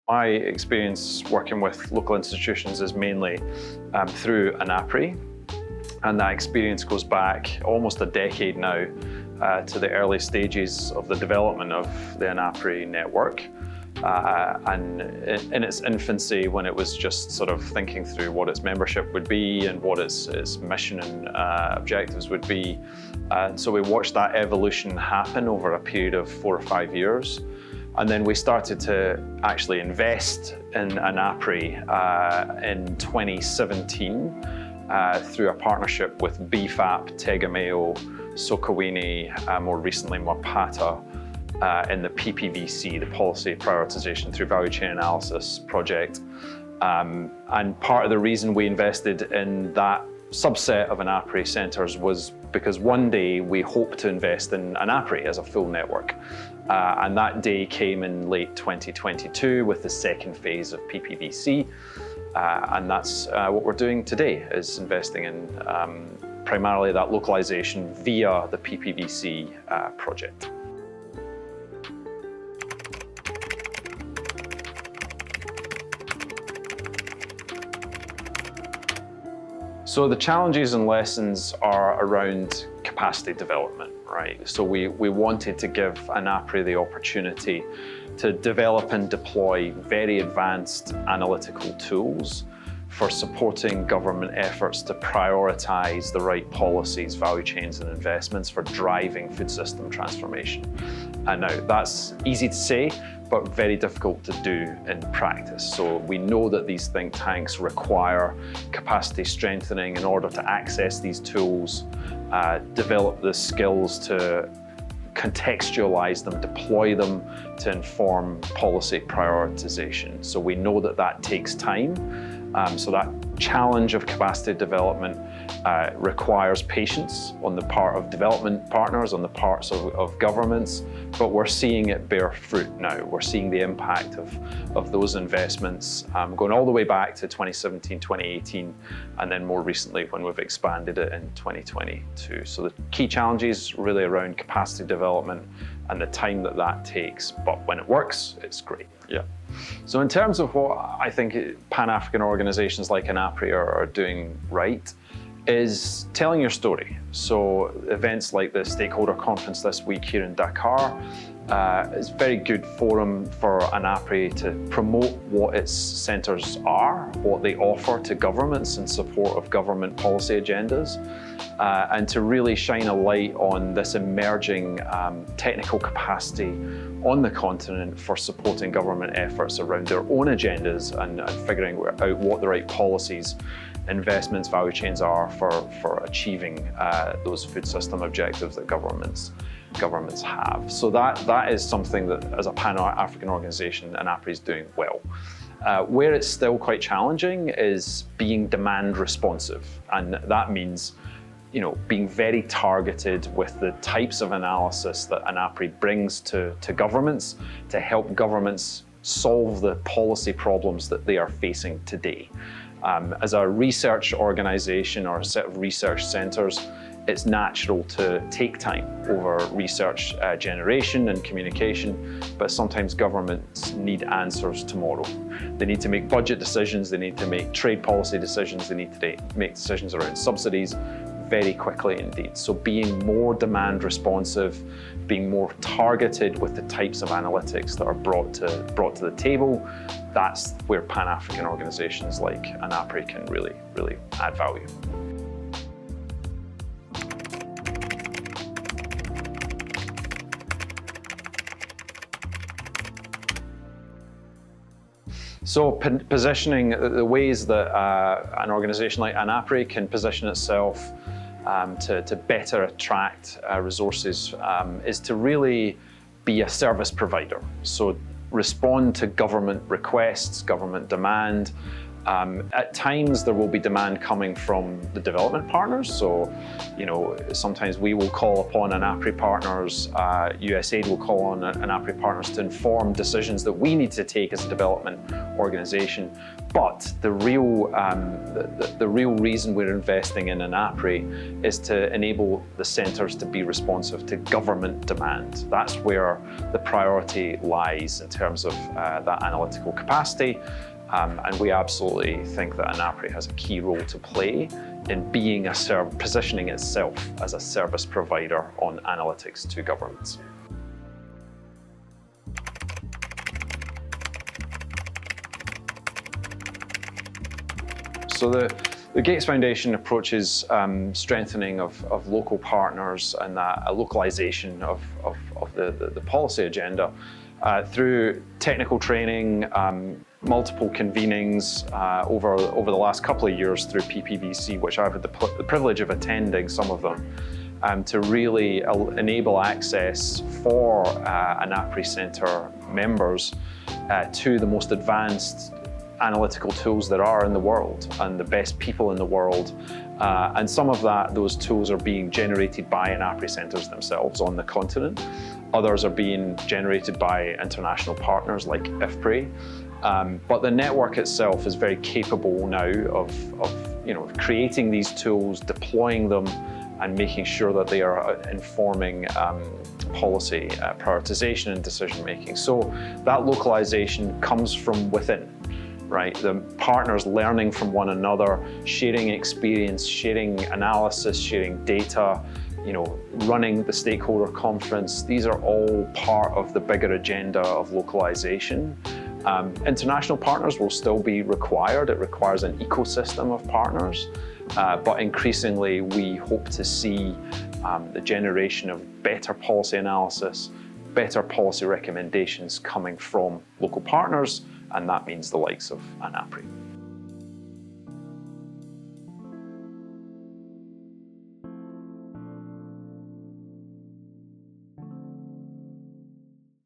My experience working with local institutions is mainly through ANAPRI, and that experience goes back almost a decade now to the early stages of the development of the ANAPRI network. And in its infancy, when it was just sort of thinking through what its membership would be and what its mission and objectives would be. So we watched that evolution happen over a period of 4 or 5 years. And then we started to actually invest in ANAPRI in 2017 through a partnership with BFAP, Tegameo, Sokowini, more recently Mapata, in the PPVC, the Policy Prioritization Through Value Chain Analysis project. And part of the reason we invested in that subset of ANAPRI centres was because one day we hope to invest in ANAPRI as a full network. And that day came in late 2022 with the second phase of PPVC. And that's what we're doing today, is investing in primarily that localisation via the PPVC project. So the challenges and lessons are around capacity development, right? So we wanted to give ANAPRI the opportunity to develop and deploy very advanced analytical tools for supporting government efforts to prioritise the right policies, value chains and investments for driving food system transformation. And now that's easy to say, but very difficult to do in practice. So we know that these think tanks require capacity strengthening in order to access these tools, develop the skills to contextualize them, deploy them to inform policy prioritization. So we know that that takes time. So that challenge of capacity development requires patience on the part of development partners, on the parts of governments, but we're seeing it bear fruit now. We're seeing the impact of those investments going all the way back to 2017, 2018, and then more recently when we've expanded it in 2022. So the key challenges really around capacity development and the time that that takes, but when it works, it's great. Yeah. So in terms of what I think Pan-African organisations like ANAPRI are doing right, is telling your story. So events like the stakeholder conference this week here in Dakar is a very good forum for ANAPRI to promote what its centres are, what they offer to governments in support of government policy agendas, and to really shine a light on this emerging technical capacity on the continent for supporting government efforts around their own agendas and figuring out what the right policies, investments, value chains are for achieving those food system objectives that governments have. So that is something that, as a Pan-African organisation, ANAPRI is doing well. Where it's still quite challenging is being demand responsive, and that means being very targeted with the types of analysis that ANAPRI brings to governments to help governments solve the policy problems that they are facing today. As a research organisation or a set of research centres, it's natural to take time over research generation and communication, but sometimes governments need answers tomorrow. They need to make budget decisions, they need to make trade policy decisions, they need to make decisions around subsidies very quickly indeed. So being more demand responsive, being more targeted with the types of analytics that are brought to the table, that's where Pan-African organisations like ANAPRI can really add value. So positioning, the ways that an organisation like ANAPRI can position itself to better attract resources is to really be a service provider. So respond to government requests, government demand, At times, there will be demand coming from the development partners. So, sometimes we will call upon ANAPRI partners, USAID will call on ANAPRI partners to inform decisions that we need to take as a development organization. But the real reason we're investing in ANAPRI is to enable the centres to be responsive to government demand. That's where the priority lies in terms of that analytical capacity. And we absolutely think that ANAPRI has a key role to play in being positioning itself as a service provider on analytics to governments. So the Gates Foundation approaches strengthening of local partners and a localization of the policy agenda through technical training, multiple convenings over the last couple of years through PPVC, which I've had the privilege of attending some of them, to really enable access for ANAPRI Centre members to the most advanced analytical tools that are in the world and the best people in the world. And some of those tools are being generated by ANAPRI centres themselves on the continent. Others are being generated by international partners like IFPRI. But the network itself is very capable now of creating these tools, deploying them, and making sure that they are informing policy prioritization and decision making. So that localization comes from within. Right, the partners learning from one another, sharing experience, sharing analysis, sharing data, running the stakeholder conference. These are all part of the bigger agenda of localization. International partners will still be required. It requires an ecosystem of partners, but increasingly we hope to see the generation of better policy analysis, better policy recommendations coming from local partners, and that means the likes of ANAPRI.